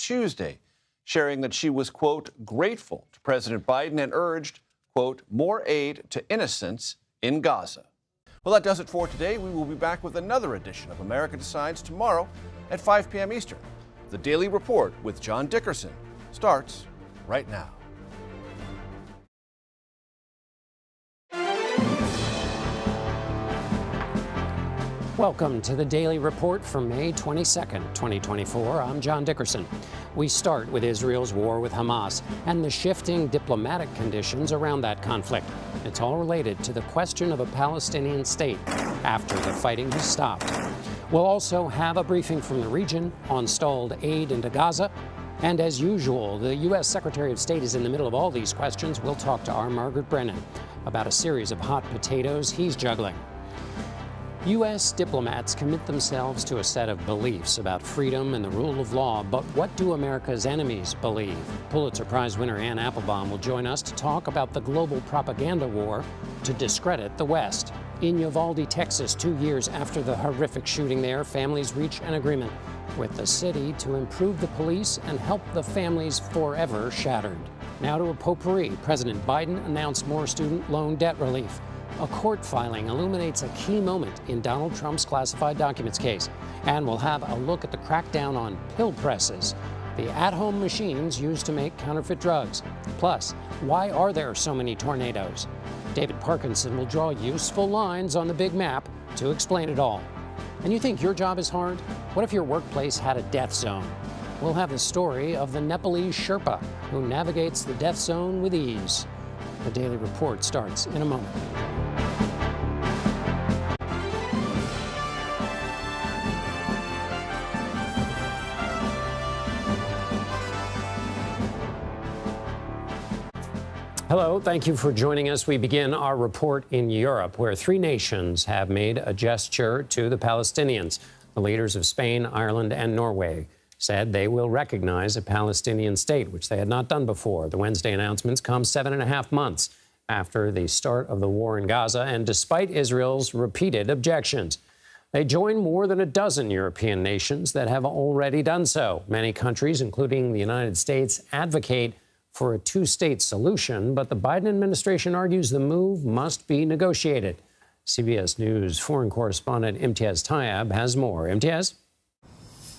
Tuesday, sharing that she was, quote, grateful to President Biden and urged, quote, more aid to innocents in Gaza. Well, that does it for today. We will be back with another edition of America Decides tomorrow at 5 p.m. Eastern. The Daily Report with John Dickerson starts right now. Welcome to the Daily Report for May 22nd, 2024. I'm John Dickerson. We start with Israel's war with Hamas and the shifting diplomatic conditions around that conflict. It's all related to the question of a Palestinian state after the fighting has stopped. We'll also have a briefing from the region on stalled aid into Gaza. And as usual, the U.S. Secretary of State is in the middle of all these questions. We'll talk to our Margaret Brennan about a series of hot potatoes he's juggling. U.S. diplomats commit themselves to a set of beliefs about freedom and the rule of law, but what do America's enemies believe? Pulitzer Prize winner Anne Applebaum will join us to talk about the global propaganda war to discredit the West. In Uvalde, Texas, 2 years after the horrific shooting there, families reach an agreement with the city to improve the police and help the families forever shattered. Now to a potpourri. President Biden announced more student loan debt relief. A court filing illuminates a key moment in Donald Trump's classified documents case. And we'll have a look at the crackdown on pill presses, the at-home machines used to make counterfeit drugs. Plus, why are there so many tornadoes? David Parkinson will draw useful lines on the big map to explain it all. And you think your job is hard? What if your workplace had a death zone? We'll have the story of the Nepalese Sherpa who navigates the death zone with ease. The Daily Report starts in a moment. Hello, thank you for joining us. We begin our report in Europe, where 3 nations have made a gesture to the Palestinians. The leaders of Spain, Ireland, and Norway said they will recognize a Palestinian state, which they had not done before. The Wednesday announcements come 7.5 months after the start of the war in Gaza, and despite Israel's repeated objections. They join more than a dozen European nations that have already done so. Many countries, including the United States, advocate for a 2-state solution, but the Biden administration argues the move must be negotiated. CBS News foreign correspondent Imtiaz Tyab has more. Imtiaz?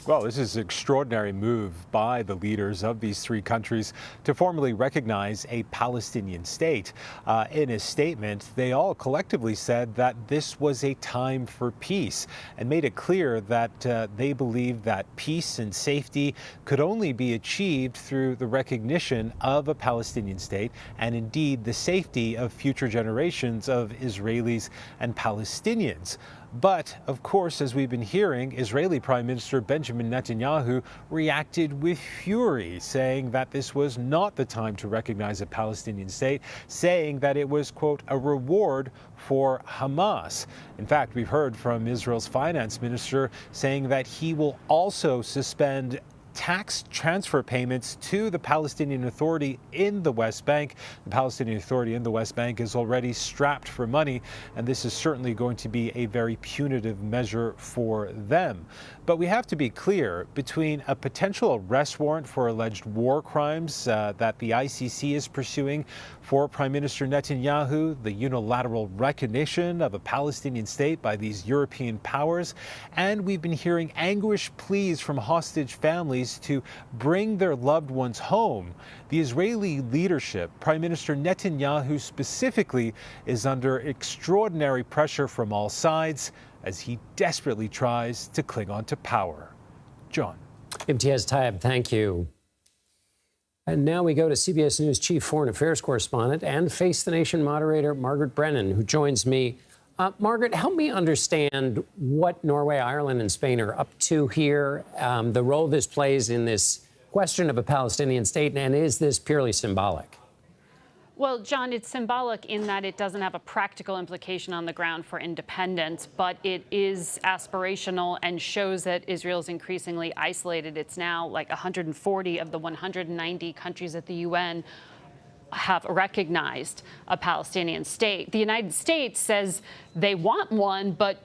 Well, this is an extraordinary move by the leaders of these 3 countries to formally recognize a Palestinian state. In a statement, they all collectively said that this was a time for peace and made it clear that they believe that peace and safety could only be achieved through the recognition of a Palestinian state and indeed the safety of future generations of Israelis and Palestinians. But, of course, as we've been hearing, Israeli Prime Minister Benjamin Netanyahu reacted with fury, saying that this was not the time to recognize a Palestinian state, saying that it was, quote, a reward for Hamas. In fact, we've heard from Israel's finance minister saying that he will also suspend tax transfer payments to the Palestinian Authority in the West Bank. The Palestinian Authority in the West Bank is already strapped for money, and this is certainly going to be a very punitive measure for them. But we have to be clear, between a potential arrest warrant for alleged war crimes that the ICC is pursuing for Prime Minister Netanyahu, the unilateral recognition of a Palestinian state by these European powers, and we've been hearing anguished pleas from hostage families to bring their loved ones home. The Israeli leadership, Prime Minister Netanyahu specifically, is under extraordinary pressure from all sides as he desperately tries to cling on to power. John. Imtiaz Tyab, thank you. And now we go to CBS News Chief Foreign Affairs Correspondent and Face the Nation moderator Margaret Brennan, who joins me. Margaret, help me understand what Norway, Ireland, and Spain are up to here, the role this plays in this question of a Palestinian state, and is this purely symbolic? Well, John, it's symbolic in that it doesn't have a practical implication on the ground for independence, but it is aspirational and shows that Israel's increasingly isolated. It's now like 140 of the 190 countries at the UN have recognized a Palestinian state. The United States says they want one, but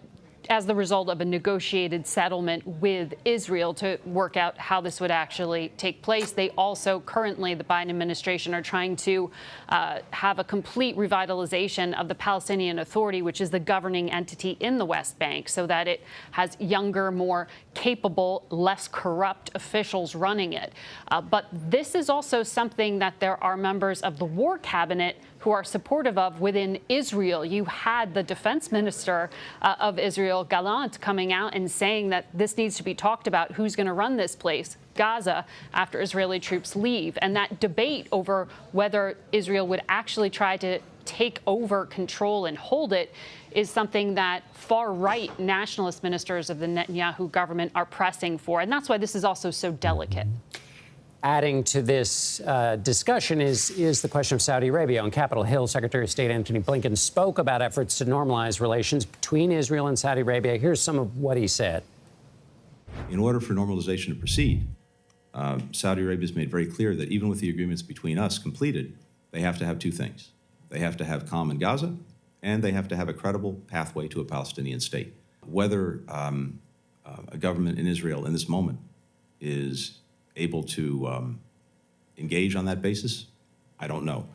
as the result of a negotiated settlement with Israel to work out how this would actually take place. They also currently, the Biden administration, are trying to have a complete revitalization of the Palestinian Authority, which is the governing entity in the West Bank, so that it has younger, more capable, less corrupt officials running it. But this is also something that there are members of the war cabinet who are supportive of within Israel. You had the defense minister of Israel, Gallant, coming out and saying that this needs to be talked about. Who's going to run this place, Gaza, after Israeli troops leave? And that debate over whether Israel would actually try to take over control and hold it is something that far-right nationalist ministers of the Netanyahu government are pressing for. And that's why this is also so delicate. Adding to this discussion is the question of Saudi Arabia. On Capitol Hill, Secretary of State Antony Blinken spoke about efforts to normalize relations between Israel and Saudi Arabia. Here's some of what he said. In order for normalization to proceed, Saudi Arabia has made very clear that even with the agreements between us completed, they have to have two things. They have to have calm in Gaza, and they have to have a credible pathway to a Palestinian state. Whether a government in Israel in this moment is able to engage on that basis, I don't know.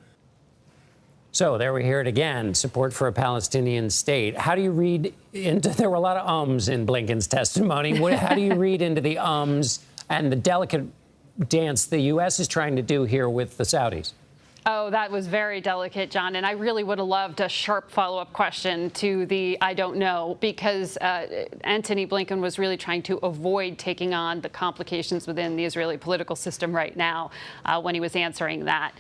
So there we hear it again, support for a Palestinian state. How do you read into, there were a lot of ums in Blinken's testimony. How do you read into the ums and the delicate dance the U.S. is trying to do here with the Saudis? Oh, that was very delicate, John. And I really would have loved a sharp follow-up question to the I don't know, because Antony Blinken was really trying to avoid taking on the complications within the Israeli political system right now when he was answering that,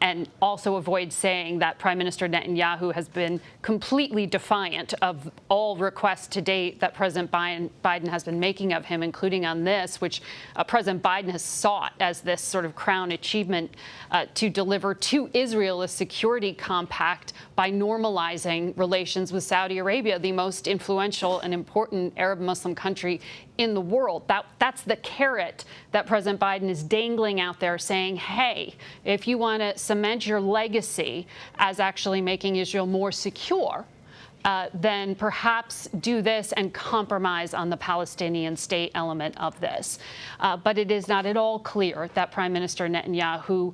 and also avoid saying that Prime Minister Netanyahu has been completely defiant of all requests to date that President Biden has been making of him, including on this, which President Biden has sought as this sort of crown achievement to deliver to Israel a security compact by normalizing relations with Saudi Arabia, the most influential and important Arab Muslim country in the world. That's the carrot that President Biden is dangling out there, saying, hey, if you want to cement your legacy as actually making Israel more secure, then perhaps do this and compromise on the Palestinian state element of this. But it is not at all clear that Prime Minister Netanyahu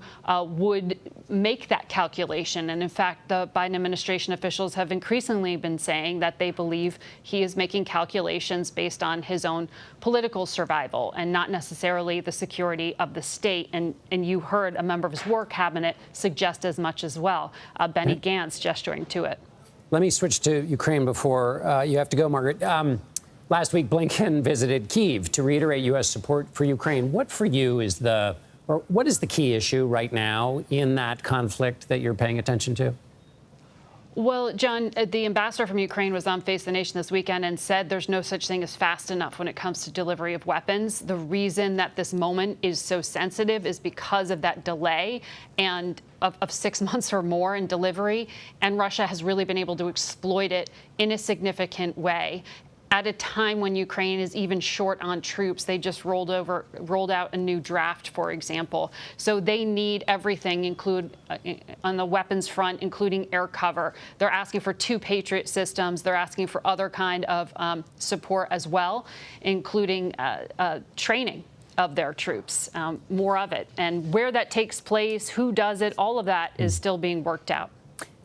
would make that calculation. And in fact, the Biden administration officials have increasingly been saying that they believe he is making calculations based on his own political survival and not necessarily the security of the state. And you heard a member of his war cabinet suggest as much as well, Benny Gantz gesturing to it. Let me switch to Ukraine before you have to go, Margaret. Last week, Blinken visited Kyiv to reiterate U.S. support for Ukraine. What for you is what is the key issue right now in that conflict that you're paying attention to? Well, John, the ambassador from Ukraine was on Face the Nation this weekend and said there's no such thing as fast enough when it comes to delivery of weapons. The reason that this moment is so sensitive is because of that delay and of 6 months or more in delivery. And Russia has really been able to exploit it in a significant way. At a time when Ukraine is even short on troops, they just rolled out a new draft, for example. So they need everything, on the weapons front, including air cover. They're asking for 2 Patriot systems. They're asking for other kind of support as well, including training of their troops, more of it. And where that takes place, who does it, all of that is still being worked out.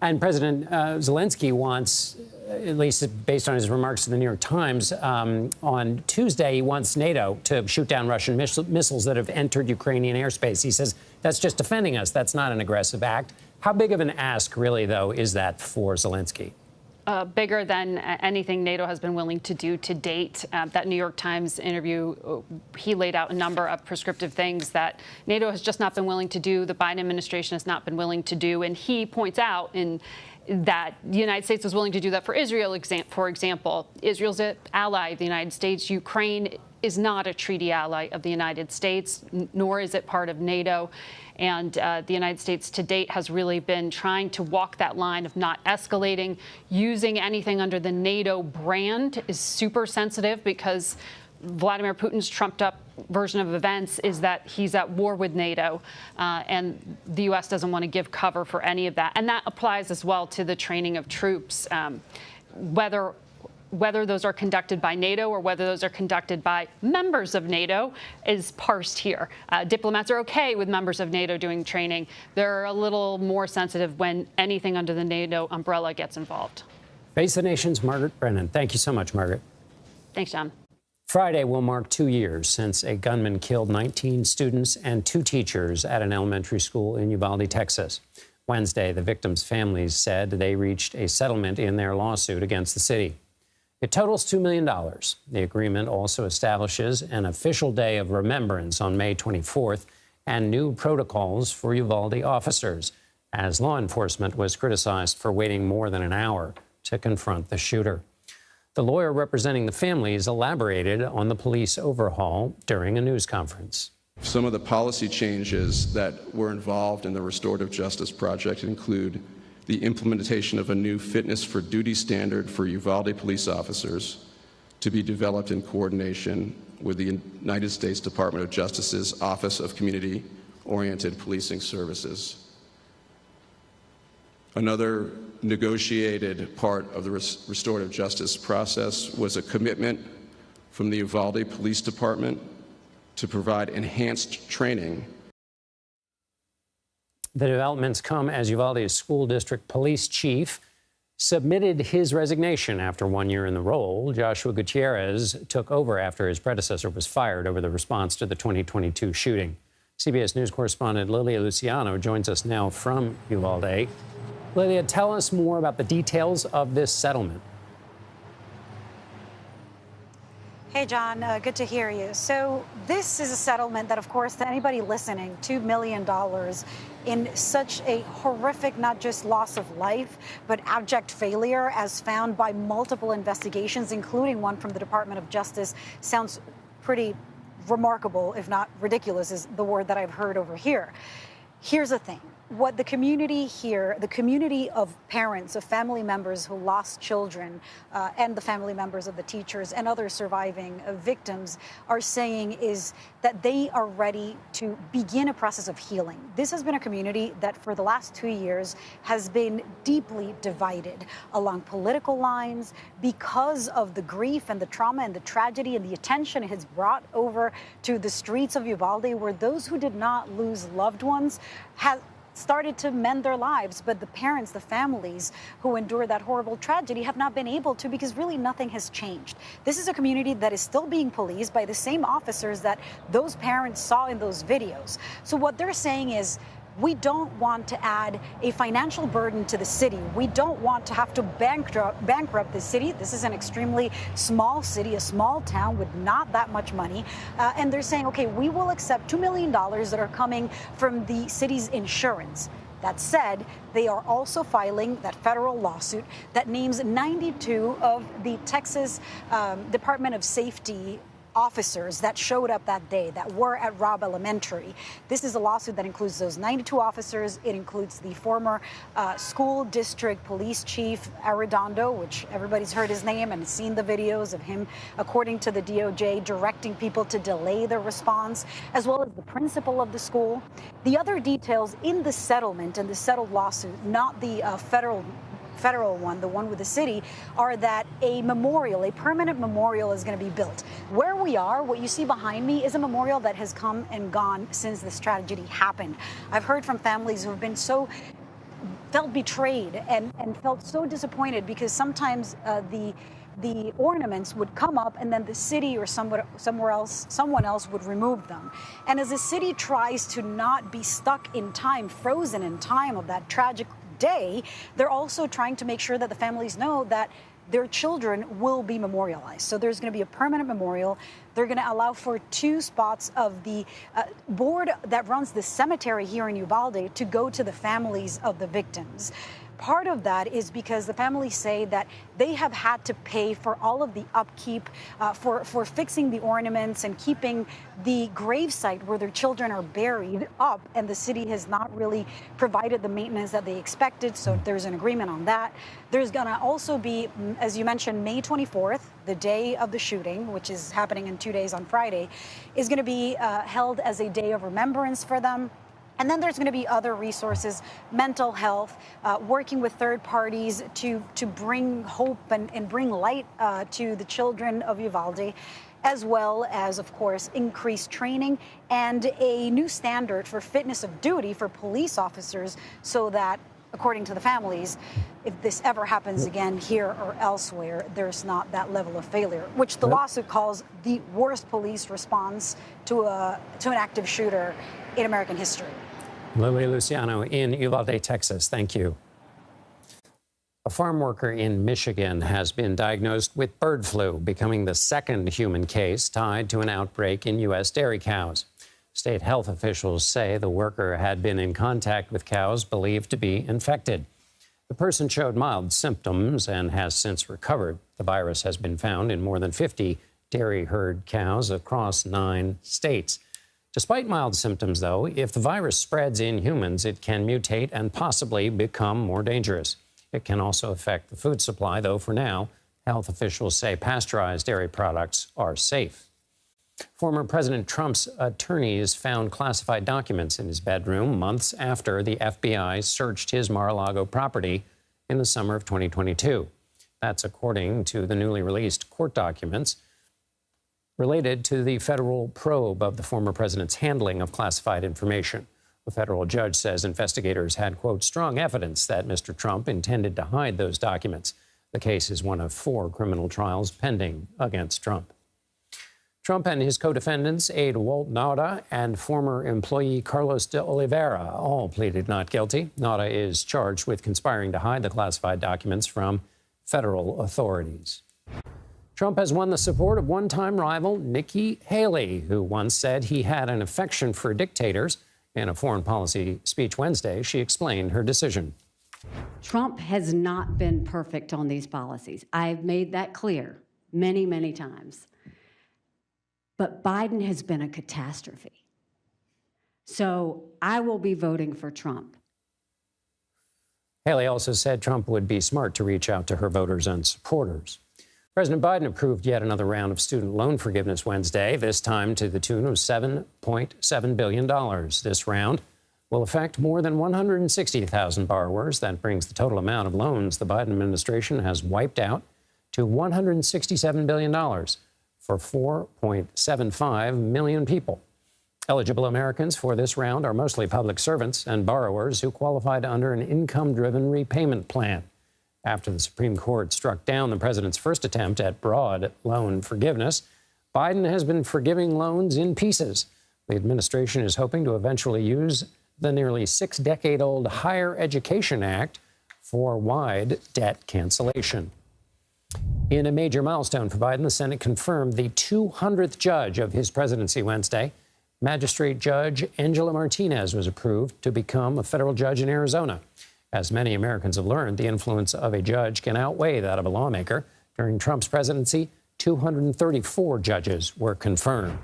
And President Zelensky wants, at least based on his remarks to the New York Times, on Tuesday, he wants NATO to shoot down Russian missiles that have entered Ukrainian airspace. He says that's just defending us. That's not an aggressive act. How big of an ask, really, though, is that for Zelensky? Bigger than anything NATO has been willing to do to date. That New York Times interview, he laid out a number of prescriptive things that NATO has just not been willing to do, the Biden administration has not been willing to do. And he points out that the United States was willing to do that for Israel, for example. Israel's an ally of the United States. Ukraine is not a treaty ally of the United States, nor is it part of NATO. And the United States to date has really been trying to walk that line of not escalating. Using anything under the NATO brand is super sensitive because Vladimir Putin's trumped up version of events is that he's at war with NATO, and the U.S. doesn't want to give cover for any of that. And that applies as well to the training of troops, whether whether those are conducted by NATO or whether those are conducted by members of NATO is parsed here. Diplomats are okay with members of NATO doing training. They're a little more sensitive when anything under the NATO umbrella gets involved. Face the Nation's Margaret Brennan. Thank you so much, Margaret. Thanks, John. Friday will mark 2 years since a gunman killed 19 students and 2 teachers at an elementary school in Uvalde, Texas. Wednesday, the victims' families said they reached a settlement in their lawsuit against the city. It totals $2 million. The agreement also establishes an official day of remembrance on May 24th and new protocols for Uvalde officers, as law enforcement was criticized for waiting more than an hour to confront the shooter. The lawyer representing the families elaborated on the police overhaul during a news conference. Some of the policy changes that were involved in the Restorative Justice Project include the implementation of a new fitness for duty standard for Uvalde police officers to be developed in coordination with the United States Department of Justice's Office of Community-Oriented Policing Services. Another negotiated part of the restorative justice process was a commitment from the Uvalde Police Department to provide enhanced training. The developments come as Uvalde's school district police chief submitted his resignation after 1 year in the role. Joshua Gutierrez took over after his predecessor was fired over the response to the 2022 shooting. CBS News correspondent Lilia Luciano joins us now from Uvalde. Lilia, tell us more about the details of this settlement. Hey, John, good to hear you. So this is a settlement that, of course, to anybody listening, $2 million in such a horrific, not just loss of life, but abject failure, as found by multiple investigations, including one from the Department of Justice, sounds pretty remarkable, if not ridiculous, is the word that I've heard over here. Here's the thing. What the community here, the community of parents, of family members who lost children, and the family members of the teachers and other surviving victims are saying is that they are ready to begin a process of healing. This has been a community that for the last 2 years has been deeply divided along political lines because of the grief and the trauma and the tragedy and the attention it has brought over to the streets of Uvalde, where those who did not lose loved ones have started to mend their lives, but the parents, the families who endured that horrible tragedy have not been able to, because really nothing has changed. This is a community that is still being policed by the same officers that those parents saw in those videos. So what they're saying is, we don't want to add a financial burden to the city. We don't want to have to bankrupt the city. This is an extremely small city, a small town with not that much money. And they're saying, okay, we will accept $2 million that are coming from the city's insurance. That said, they are also filing that federal lawsuit that names 92 of the Texas Department of Safety officers that showed up that day, that were at Robb Elementary. This is a lawsuit that includes those 92 officers. It includes the former school district police chief, Arredondo, which everybody's heard his name and seen the videos of him, according to the DOJ, directing people to delay their response, as well as the principal of the school. The other details in the settlement and the settled lawsuit, not the federal one, the one with the city, are that a memorial, a permanent memorial is going to be built. Where we are, what you see behind me is a memorial that has come and gone since this tragedy happened. I've heard from families who have been felt betrayed and felt so disappointed because sometimes the ornaments would come up and then the city or someone else would remove them. And as the city tries to not be stuck in time, frozen in time of that tragic day, they're also trying to make sure that the families know that their children will be memorialized. So there's going to be a permanent memorial. They're going to allow for 2 spots of the board that runs the cemetery here in Uvalde to go to the families of the victims. Part of that is because the families say that they have had to pay for all of the upkeep, for fixing the ornaments and keeping the gravesite where their children are buried up, and the city has not really provided the maintenance that they expected, so there's an agreement on that. There's going to also be, as you mentioned, May 24th, the day of the shooting, which is happening in 2 days on Friday, is going to be held as a day of remembrance for them. And then there's going to be other resources, mental health, working with third parties to bring hope and bring light to the children of Uvalde, as well as, of course, increased training and a new standard for fitness of duty for police officers so that, according to the families, if this ever happens again here or elsewhere, there's not that level of failure, which the lawsuit calls the worst police response to an active shooter in American history. Lily Luciano in Uvalde, Texas. Thank you. A farm worker in Michigan has been diagnosed with bird flu, becoming the second human case tied to an outbreak in U.S. dairy cows. State health officials say the worker had been in contact with cows believed to be infected. The person showed mild symptoms and has since recovered. The virus has been found in more than 50 dairy herd cows across 9 states. Despite mild symptoms, though, if the virus spreads in humans, it can mutate and possibly become more dangerous. It can also affect the food supply, though for now, health officials say pasteurized dairy products are safe. Former President Trump's attorneys found classified documents in his bedroom months after the FBI searched his Mar-a-Lago property in the summer of 2022. That's according to the newly released court documents related to the federal probe of the former president's handling of classified information. The federal judge says investigators had, quote, strong evidence that Mr. Trump intended to hide those documents. The case is one of 4 criminal trials pending against Trump. Trump and his co-defendants, aide Walt Nauta and former employee Carlos de Oliveira, all pleaded not guilty. Nauta is charged with conspiring to hide the classified documents from federal authorities. Trump has won the support of one-time rival Nikki Haley, who once said he had an affection for dictators. In a foreign policy speech Wednesday, she explained her decision. Trump has not been perfect on these policies. I've made that clear many, many times. But Biden has been a catastrophe. So I will be voting for Trump. Haley also said Trump would be smart to reach out to her voters and supporters. President Biden approved yet another round of student loan forgiveness Wednesday, this time to the tune of $7.7 billion. This round will affect more than 160,000 borrowers. That brings the total amount of loans the Biden administration has wiped out to $167 billion for 4.75 million people. Eligible Americans for this round are mostly public servants and borrowers who qualified under an income-driven repayment plan. After the Supreme Court struck down the president's first attempt at broad loan forgiveness, Biden has been forgiving loans in pieces. The administration is hoping to eventually use the nearly 6-decade-old Higher Education Act for wide debt cancellation. In a major milestone for Biden, the Senate confirmed the 200th judge of his presidency Wednesday. Magistrate Judge Angela Martinez was approved to become a federal judge in Arizona. As many Americans have learned, the influence of a judge can outweigh that of a lawmaker. During Trump's presidency, 234 judges were confirmed.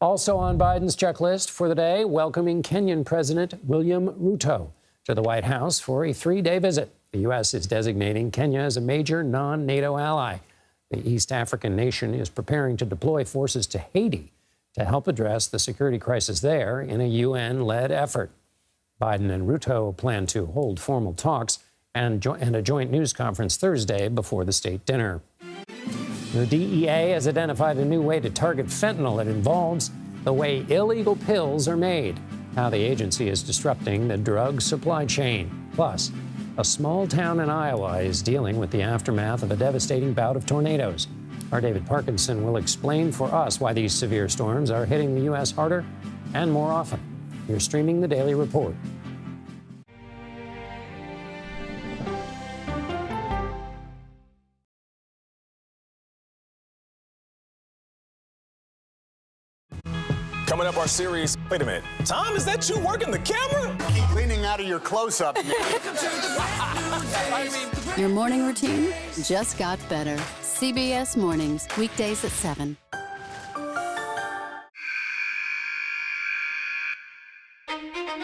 Also on Biden's checklist for the day, welcoming Kenyan President William Ruto to the White House for a 3-day visit. The U.S. is designating Kenya as a major non-NATO ally. The East African nation is preparing to deploy forces to Haiti to help address the security crisis there in a UN-led effort. Biden and Ruto plan to hold formal talks and a joint news conference Thursday before the state dinner. The DEA has identified a new way to target fentanyl that involves the way illegal pills are made, how the agency is disrupting the drug supply chain. Plus, a small town in Iowa is dealing with the aftermath of a devastating bout of tornadoes. Our David Parkinson will explain for us why these severe storms are hitting the U.S. harder and more often. You're streaming the Daily Report. Coming up, our series. Wait a minute. Tom, is that you working the camera? Keep leaning out of your close-up. Your morning routine just got better. CBS Mornings, weekdays at 7.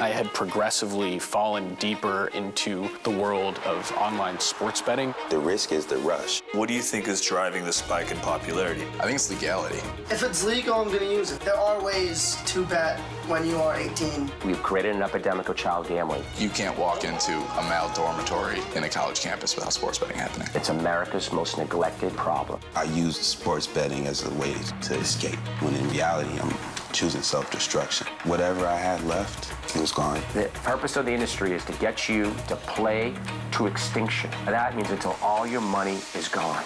I had progressively fallen deeper into the world of online sports betting. The risk is the rush. What do you think is driving the spike in popularity? I think it's legality. If it's legal, I'm going to use it. There are ways to bet when you are 18. We've created an epidemic of child gambling. You can't walk into a male dormitory in a college campus without sports betting happening. It's America's most neglected problem. I used sports betting as a way to escape, when in reality, I'm choosing self-destruction. Whatever I had left, it was gone. The purpose of the industry is to get you to play to extinction. And that means until all your money is gone.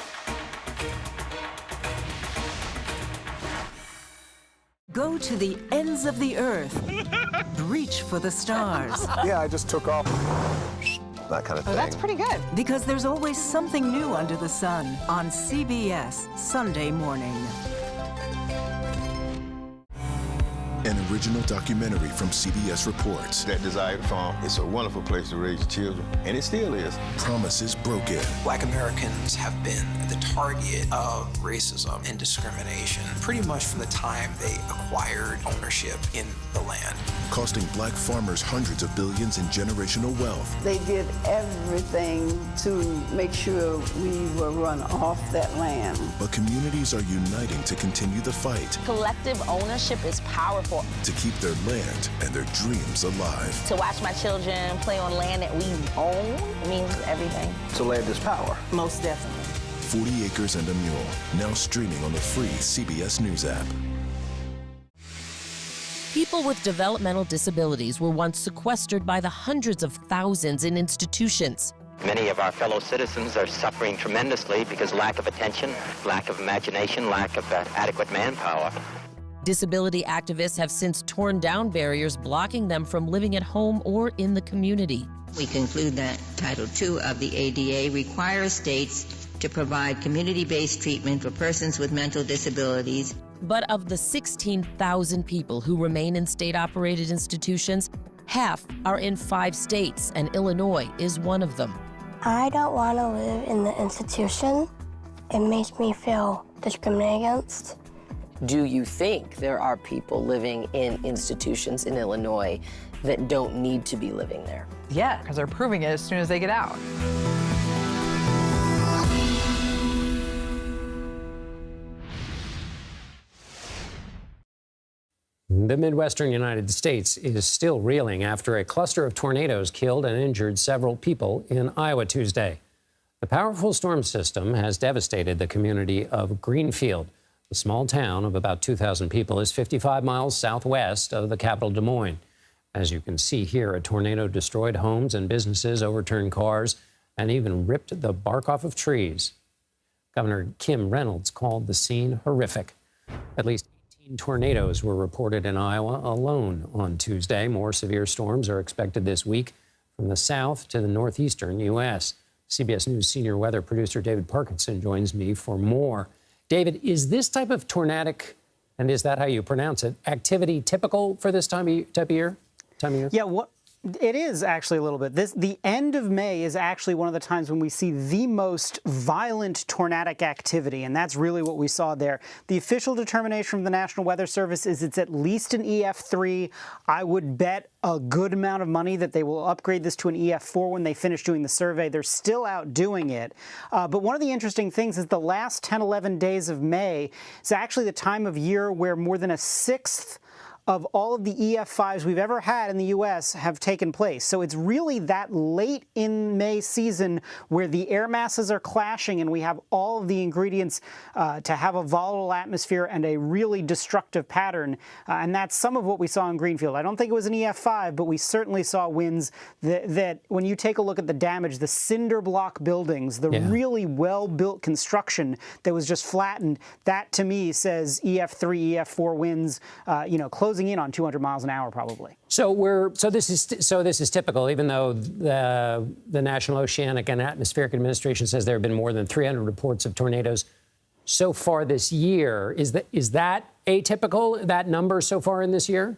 Go to the ends of the earth. Reach for the stars. Yeah, I just took off. That kind of thing. Oh, that's pretty good. Because there's always something new under the sun on CBS Sunday morning. An original documentary from CBS Reports. That desired farm is a wonderful place to raise children, and it still is. Promises broken. Black Americans have been the target of racism and discrimination pretty much from the time they acquired ownership in the land. Costing black farmers hundreds of billions in generational wealth. They did everything to make sure we were run off that land. But communities are uniting to continue the fight. Collective ownership is powerful. To keep their land and their dreams alive. To watch my children play on land that we own means everything. So land is power. Most definitely. 40 Acres and a Mule, now streaming on the free CBS News app. People with developmental disabilities were once sequestered by the hundreds of thousands in institutions. Many of our fellow citizens are suffering tremendously because lack of attention, lack of imagination, lack of adequate manpower. Disability activists have since torn down barriers blocking them from living at home or in the community. We conclude that Title II of the ADA requires states to provide community-based treatment for persons with mental disabilities. But of the 16,000 people who remain in state-operated institutions, half are in 5 states, and Illinois is one of them. I don't want to live in the institution. It makes me feel discriminated against. Do you think there are people living in institutions in Illinois that don't need to be living there? Yeah, because they're proving it as soon as they get out. The Midwestern United States is still reeling after a cluster of tornadoes killed and injured several people in Iowa Tuesday. The powerful storm system has devastated the community of Greenfield. The small town of about 2,000 people is 55 miles southwest of the capital, Des Moines. As you can see here, a tornado destroyed homes and businesses, overturned cars, and even ripped the bark off of trees. Governor Kim Reynolds called the scene horrific. At least 18 tornadoes were reported in Iowa alone on Tuesday. More severe storms are expected this week from the south to the northeastern U.S. CBS News senior weather producer David Parkinson joins me for more. David, is this type of tornadic, and is that how you pronounce it, activity typical for this time of year? Yeah, it is actually a little bit. The end of May is actually one of the times when we see the most violent tornadic activity, and that's really what we saw there. The official determination from the National Weather Service is it's at least an EF3. I would bet a good amount of money that they will upgrade this to an EF4 when they finish doing the survey. They're still out doing it. But one of the interesting things is the last 10, 11 days of May is actually the time of year where more than a sixth of all of the EF5s we've ever had in the U.S. have taken place. So it's really that late in May season where the air masses are clashing and we have all of the ingredients to have a volatile atmosphere and a really destructive pattern. And that's some of what we saw in Greenfield. I don't think it was an EF5, but we certainly saw winds that when you take a look at the damage, the cinder block buildings, the really well-built construction that was just flattened, that to me says EF3, EF4 winds, closing in on 200 miles an hour probably. So this is typical, even though the National Oceanic and Atmospheric Administration says there have been more than 300 reports of tornadoes so far this year. Is that atypical, that number so far in this year?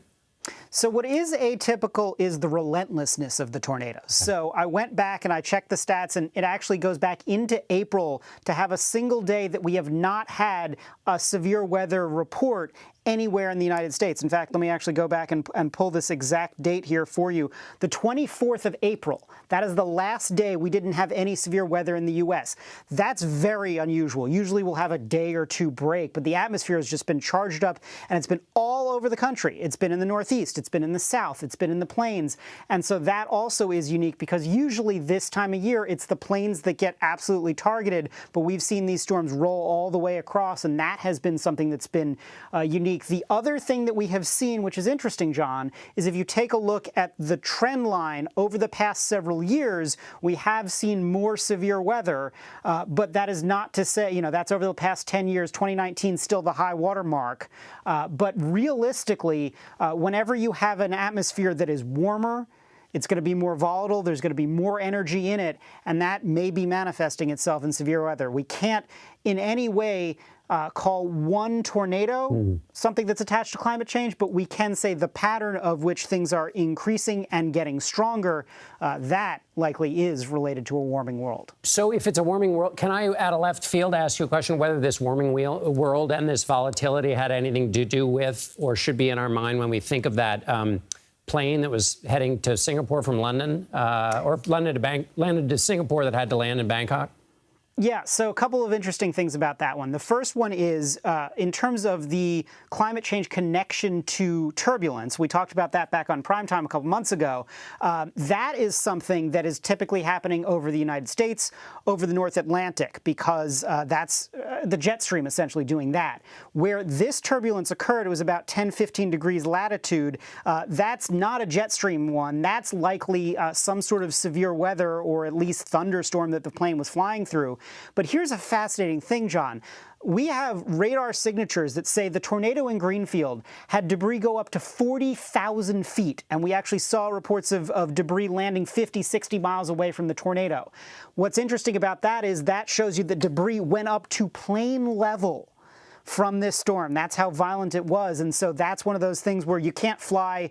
So what is atypical is the relentlessness of the tornadoes. Okay. So I went back and I checked the stats, and it actually goes back into April to have a single day that we have not had a severe weather report anywhere in the United States. In fact, let me actually go back and pull this exact date here for you. The 24th of April, that is the last day we didn't have any severe weather in the U.S. That's very unusual. Usually we'll have a day or two break, but the atmosphere has just been charged up, and it's been all over the country. It's been in the Northeast, it's been in the South, it's been in the plains, and so that also is unique because usually this time of year it's the plains that get absolutely targeted, but we've seen these storms roll all the way across, and that has been something that's been unique. The other thing that we have seen, which is interesting, John, is if you take a look at the trend line over the past several years, we have seen more severe weather, but that is not to say, that's over the past 10 years, 2019 still the high water mark. But realistically, whenever you have an atmosphere that is warmer, it's going to be more volatile, there's going to be more energy in it, and that may be manifesting itself in severe weather. We can't in any way call one tornado something that's attached to climate change, but we can say the pattern of which things are increasing and getting stronger, that likely is related to a warming world. So if it's a warming world, can I, at a left field, ask you a question whether this warming world and this volatility had anything to do with or should be in our mind when we think of that plane that was heading to Singapore from London, or landed to Singapore that had to land in Bangkok? Yeah, so a couple of interesting things about that one. The first one is in terms of the climate change connection to turbulence. We talked about that back on Primetime a couple months ago. That is something that is typically happening over the United States, over the North Atlantic, because that's the jet stream essentially doing that. Where this turbulence occurred, it was about 10, 15 degrees latitude. That's not a jet stream one. That's likely some sort of severe weather or at least thunderstorm that the plane was flying through. But here's a fascinating thing, John. We have radar signatures that say the tornado in Greenfield had debris go up to 40,000 feet, and we actually saw reports of debris landing 50, 60 miles away from the tornado. What's interesting about that is that shows you that debris went up to plane level from this storm. That's how violent it was. And so that's one of those things where you can't fly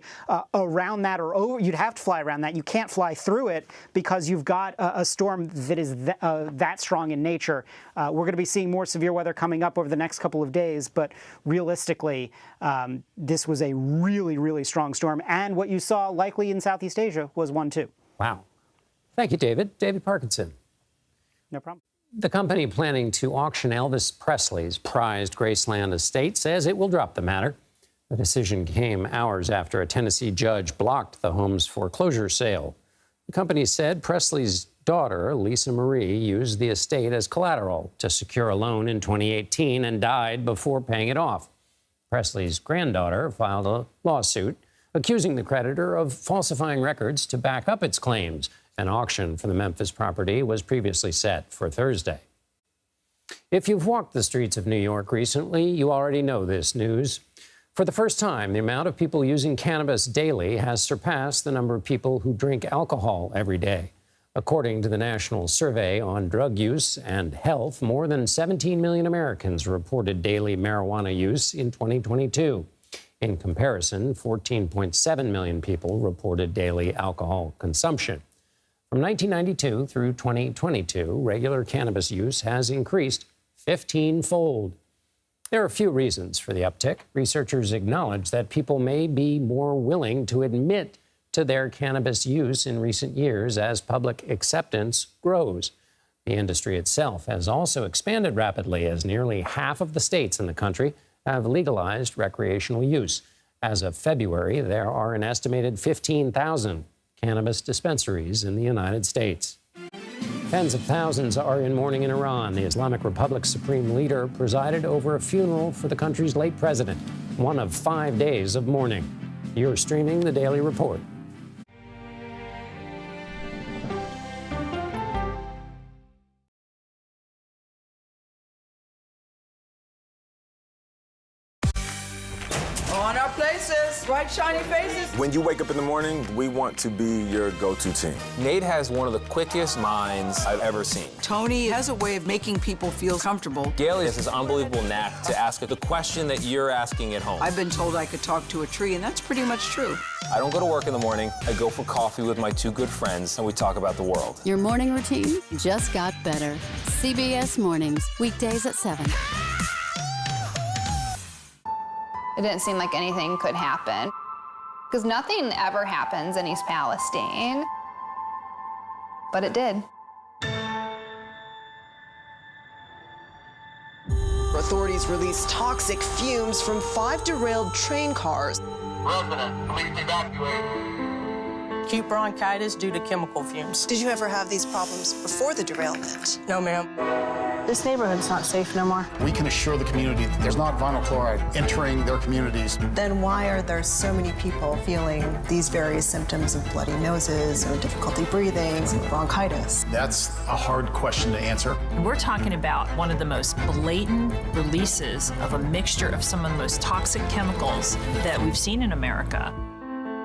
around that or over. You'd have to fly around that. You can't fly through it because you've got a storm that is that strong in nature. We're going to be seeing more severe weather coming up over the next couple of days. But realistically, this was a really, really strong storm. And what you saw likely in Southeast Asia was one, too. Wow. Thank you, David. David Parkinson. No problem. The company planning to auction Elvis Presley's prized Graceland estate says it will drop the matter. The decision came hours after a Tennessee judge blocked the home's foreclosure sale. The company said Presley's daughter, Lisa Marie, used the estate as collateral to secure a loan in 2018 and died before paying it off. Presley's granddaughter filed a lawsuit accusing the creditor of falsifying records to back up its claims. An auction for the Memphis property was previously set for Thursday. If you've walked the streets of New York recently, you already know this news. For the first time, the amount of people using cannabis daily has surpassed the number of people who drink alcohol every day. According to the National Survey on Drug Use and Health, more than 17 million Americans reported daily marijuana use in 2022. In comparison, 14.7 million people reported daily alcohol consumption. From 1992 through 2022, regular cannabis use has increased 15-fold. There are a few reasons for the uptick. Researchers acknowledge that people may be more willing to admit to their cannabis use in recent years as public acceptance grows. The industry itself has also expanded rapidly as nearly half of the states in the country have legalized recreational use. As of February, there are an estimated 15,000 cannabis dispensaries in the United States. Tens of thousands are in mourning in Iran. The Islamic Republic's supreme leader presided over a funeral for the country's late president, one of 5 days of mourning. You're streaming The Daily Report. On our places, bright, shiny faces. When you wake up in the morning, we want to be your go-to team. Nate has one of the quickest minds I've ever seen. Tony has a way of making people feel comfortable. Gail has this unbelievable knack to ask the question that you're asking at home. I've been told I could talk to a tree, and that's pretty much true. I don't go to work in the morning. I go for coffee with my two good friends, and we talk about the world. Your morning routine just got better. CBS Mornings, weekdays at 7. It didn't seem like anything could happen, because nothing ever happens in East Palestine, but it did. Authorities released toxic fumes from 5 derailed train cars. Resident, please evacuate. Acute bronchitis due to chemical fumes. Did you ever have these problems before the derailment? No, ma'am. This neighborhood's not safe no more. We can assure the community that there's not vinyl chloride entering their communities. Then why are there so many people feeling these various symptoms of bloody noses or difficulty breathing, bronchitis? That's a hard question to answer. We're talking about one of the most blatant releases of a mixture of some of the most toxic chemicals that we've seen in America.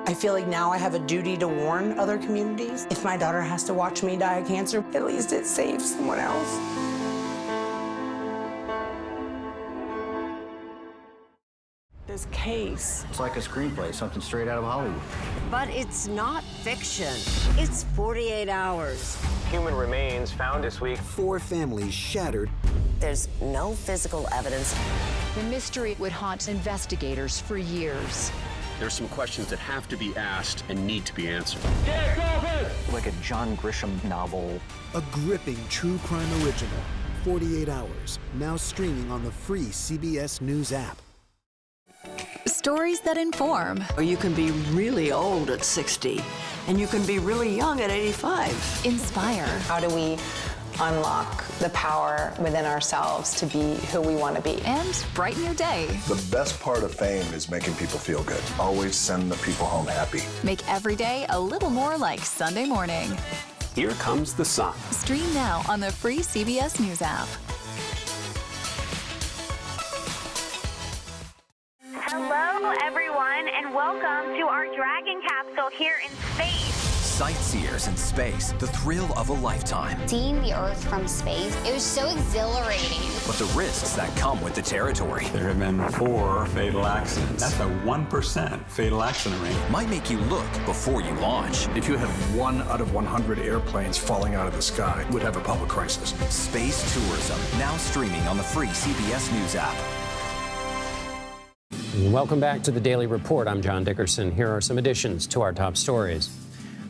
I feel like now I have a duty to warn other communities. If my daughter has to watch me die of cancer, at least it saves someone else. This case. It's like a screenplay, something straight out of Hollywood. But it's not fiction. It's 48 hours. Human remains found this week. 4 families shattered. There's no physical evidence. The mystery would haunt investigators for years. There's some questions that have to be asked and need to be answered. Like a John Grisham novel. A gripping true crime original. 48 hours. Now streaming on the free CBS News app. Stories that inform. You can be really old at 60, and you can be really young at 85. Inspire. How do we unlock the power within ourselves to be who we want to be? And brighten your day. The best part of fame is making people feel good. Always send the people home happy. Make every day a little more like Sunday morning. Here comes the sun. Stream now on the free CBS News app. Hello, everyone, and welcome to our Dragon capsule here in space. Sightseers in space, the thrill of a lifetime. Seeing the Earth from space, it was so exhilarating. But the risks that come with the territory. There have been 4 fatal accidents. That's a 1% fatal accident rate. Might make you look before you launch. If you had 1 out of 100 airplanes falling out of the sky, we'd have a public crisis. Space tourism, now streaming on the free CBS News app. Welcome back to the Daily Report. I'm John Dickerson. Here are some additions to our top stories.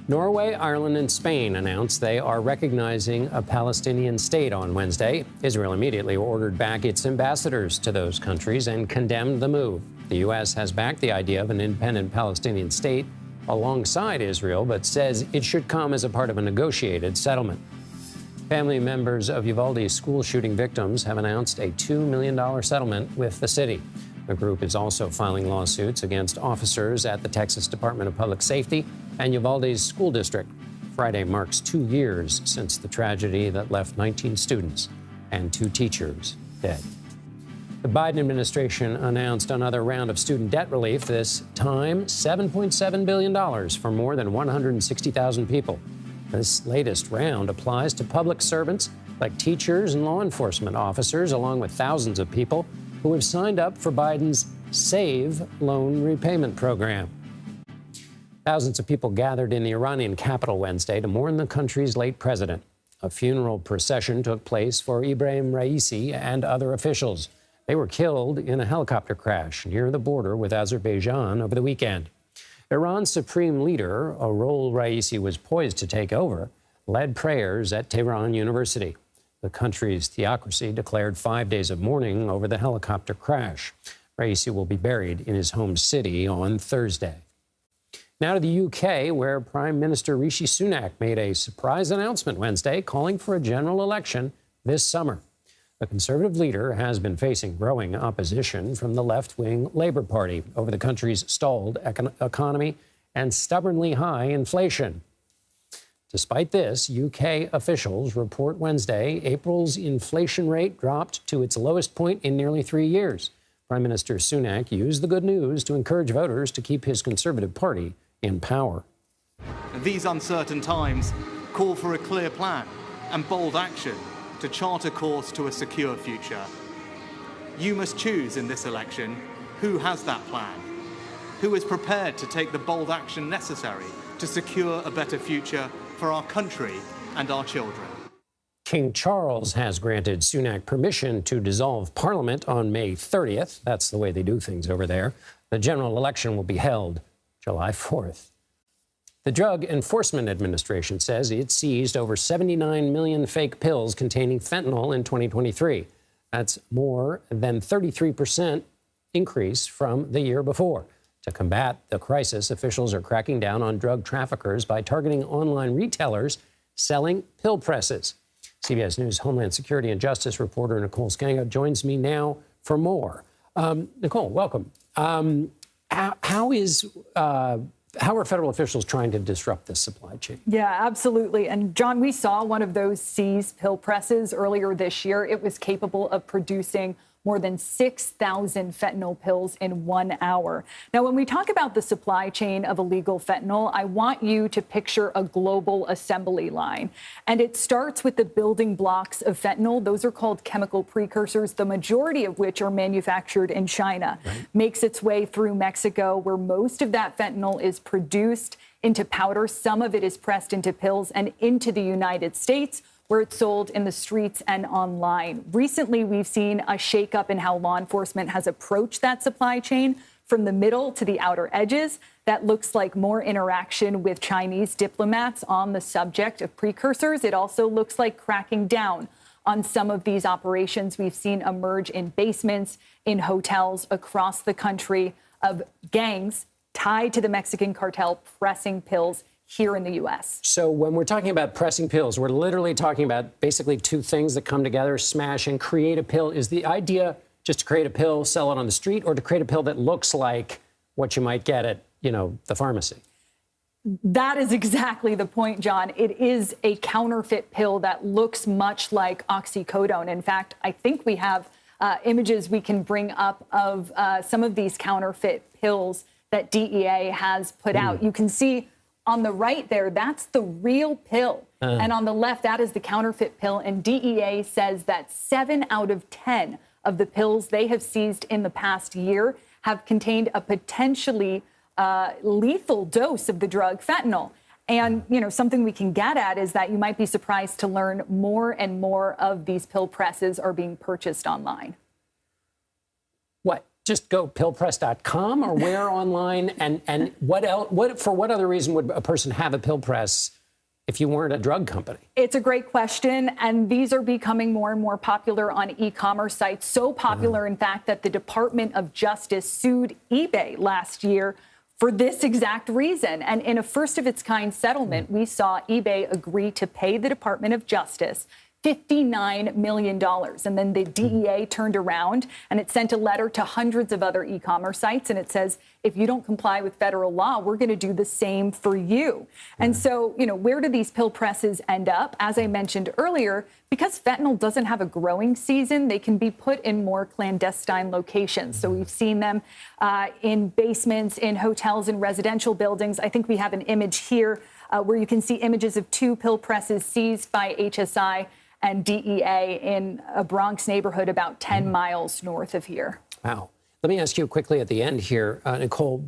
Norway, Ireland, and Spain announced they are recognizing a Palestinian state on Wednesday. Israel immediately ordered back its ambassadors to those countries and condemned the move. The U.S. has backed the idea of an independent Palestinian state alongside Israel, but says it should come as a part of a negotiated settlement. Family members of Uvalde school shooting victims have announced a $2 million settlement with the city. The group is also filing lawsuits against officers at the Texas Department of Public Safety and Uvalde's school district. Friday marks 2 years since the tragedy that left 19 students and 2 teachers dead. The Biden administration announced another round of student debt relief, this time $7.7 billion for more than 160,000 people. This latest round applies to public servants like teachers and law enforcement officers, along with thousands of people who have signed up for Biden's SAVE loan repayment program. Thousands of people gathered in the Iranian capital Wednesday to mourn the country's late president. A funeral procession took place for Ibrahim Raisi and other officials. They were killed in a helicopter crash near the border with Azerbaijan over the weekend. Iran's supreme leader, a role Raisi was poised to take over, led prayers at Tehran University. The country's theocracy declared 5 days of mourning over the helicopter crash. Raisi will be buried in his home city on Thursday. Now to the UK, where Prime Minister Rishi Sunak made a surprise announcement Wednesday calling for a general election this summer. The Conservative leader has been facing growing opposition from the left-wing Labour Party over the country's stalled economy and stubbornly high inflation. Despite this, UK officials report Wednesday April's inflation rate dropped to its lowest point in nearly 3 years. Prime Minister Sunak used the good news to encourage voters to keep his Conservative Party in power. These uncertain times call for a clear plan and bold action to chart a course to a secure future. You must choose in this election who has that plan, who is prepared to take the bold action necessary to secure a better future for our country and our children. King Charles has granted Sunak permission to dissolve Parliament on May 30th. That's the way they do things over there. The general election will be held July 4th. The Drug Enforcement Administration says it seized over 79 million fake pills containing fentanyl in 2023. That's more than 33% increase from the year before. To combat the crisis, officials are cracking down on drug traffickers by targeting online retailers selling pill presses. CBS News Homeland Security and Justice reporter Nicole Skanga joins me now for more. Nicole, welcome. How are federal officials trying to disrupt this supply chain? Yeah, absolutely. And John, we saw one of those seized pill presses earlier this year. It was capable of producing more than 6,000 fentanyl pills in 1 hour. Now, when we talk about the supply chain of illegal fentanyl, I want you to picture a global assembly line. And it starts with the building blocks of fentanyl. Those are called chemical precursors, the majority of which are manufactured in China. Right. Makes its way through Mexico, where most of that fentanyl is produced into powder. Some of it is pressed into pills and into the United States, where it's sold in the streets and online. Recently, we've seen a shakeup in how law enforcement has approached that supply chain from the middle to the outer edges. That looks like more interaction with Chinese diplomats on the subject of precursors. It also looks like cracking down on some of these operations we've seen emerge in basements, in hotels across the country, of gangs tied to the Mexican cartel pressing pills here in the U.S. So when we're talking about pressing pills, we're literally talking about basically two things that come together, smash and create a pill. Is the idea just to create a pill, sell it on the street, or to create a pill that looks like what you might get at, the pharmacy? That is exactly the point, John. It is a counterfeit pill that looks much like oxycodone. In fact, I think we have images we can bring up of some of these counterfeit pills that DEA has put out. You can see on the right there, that's the real pill. And on the left, that is the counterfeit pill. And DEA says that 7 out of 10 of the pills they have seized in the past year have contained a potentially lethal dose of the drug fentanyl. And, something we can get at is that you might be surprised to learn more and more of these pill presses are being purchased online. What? Just go pillpress.com or where online? And what else? For what other reason would a person have a pill press if you weren't a drug company? It's a great question. And these are becoming more and more popular on e-commerce sites. So popular, in fact, that the Department of Justice sued eBay last year for this exact reason. And in a first of its kind settlement, we saw eBay agree to pay the Department of Justice $59 million. And then the DEA turned around and it sent a letter to hundreds of other e-commerce sites. And it says, if you don't comply with federal law, we're going to do the same for you. And so, where do these pill presses end up? As I mentioned earlier, because fentanyl doesn't have a growing season, they can be put in more clandestine locations. So we've seen them in basements, in hotels, in residential buildings. I think we have an image here where you can see images of 2 pill presses seized by HSI and DEA in a Bronx neighborhood about 10 miles north of here. Wow. Let me ask you quickly at the end here, Nicole,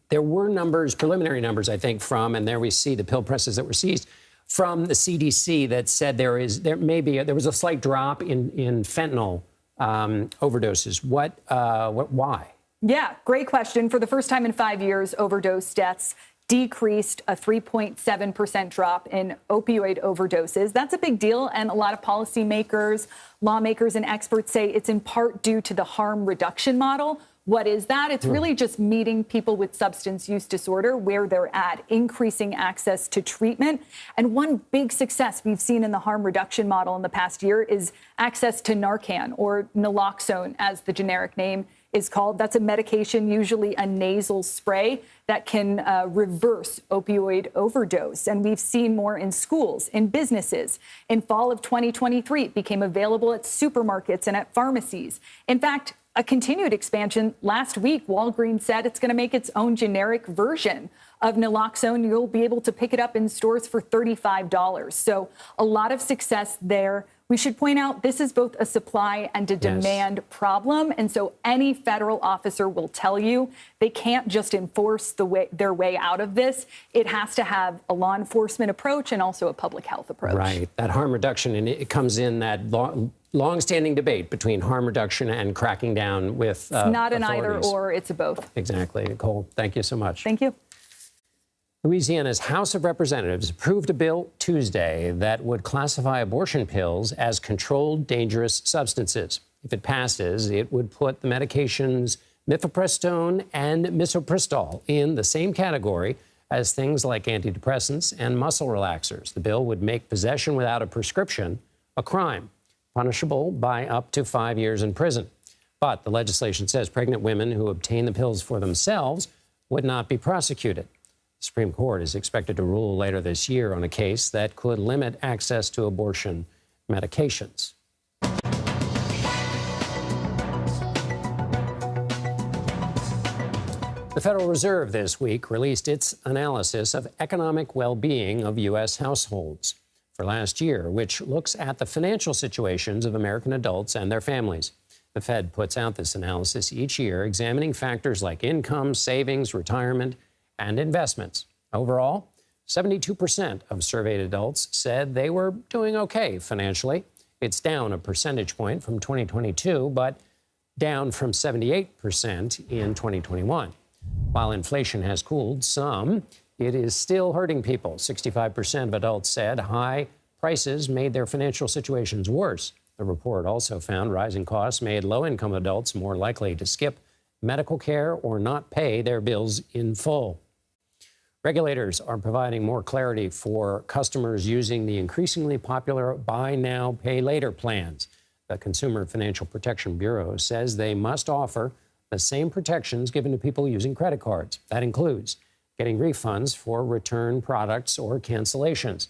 there were numbers, preliminary numbers, I think, and there we see the pill presses that were seized from the CDC that said there was a slight drop in fentanyl overdoses. Why? Yeah, great question. For the first time in 5 years, overdose deaths decreased, a 3.7% drop in opioid overdoses. That's a big deal. And a lot of policymakers, lawmakers, and experts say it's in part due to the harm reduction model. What is that? It's really just meeting people with substance use disorder where they're at, increasing access to treatment. And one big success we've seen in the harm reduction model in the past year is access to Narcan, or naloxone, as the generic name is called. That's a medication, usually a nasal spray, that can reverse opioid overdose. And we've seen more in schools, in businesses. In fall of 2023, it became available at supermarkets and at pharmacies. In fact, a continued expansion. Last week, Walgreens said it's going to make its own generic version of naloxone. You'll be able to pick it up in stores for $35. So a lot of success there. We should point out this is both a supply and a demand problem. And so any federal officer will tell you they can't just enforce their way out of this. It has to have a law enforcement approach and also a public health approach. Right. That harm reduction, and it comes in that long-standing debate between harm reduction and cracking down with It's not an either authorities. or, it's a both. Exactly. Nicole, thank you so much. Thank you. Louisiana's House of Representatives approved a bill Tuesday that would classify abortion pills as controlled dangerous substances. If it passes, it would put the medications mifepristone and misoprostol in the same category as things like antidepressants and muscle relaxers. The bill would make possession without a prescription a crime, punishable by up to 5 years in prison. But the legislation says pregnant women who obtain the pills for themselves would not be prosecuted. The Supreme Court is expected to rule later this year on a case that could limit access to abortion medications. The Federal Reserve this week released its analysis of economic well-being of U.S. households for last year, which looks at the financial situations of American adults and their families. The Fed puts out this analysis each year, examining factors like income, savings, retirement, and investments. Overall, 72% of surveyed adults said they were doing okay financially. It's down a percentage point from 2022, but down from 78% in 2021. While inflation has cooled some, it is still hurting people. 65% of adults said high prices made their financial situations worse. The report also found rising costs made low-income adults more likely to skip medical care or not pay their bills in full. Regulators are providing more clarity for customers using the increasingly popular buy now, pay later plans. The Consumer Financial Protection Bureau says they must offer the same protections given to people using credit cards. That includes getting refunds for return products or cancellations.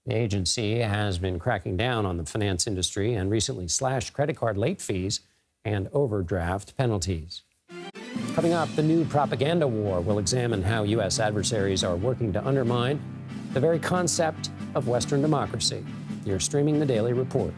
The agency has been cracking down on the finance industry and recently slashed credit card late fees and overdraft penalties. Coming up, the new propaganda war will examine how U.S. adversaries are working to undermine the very concept of Western democracy. You're streaming the Daily Report.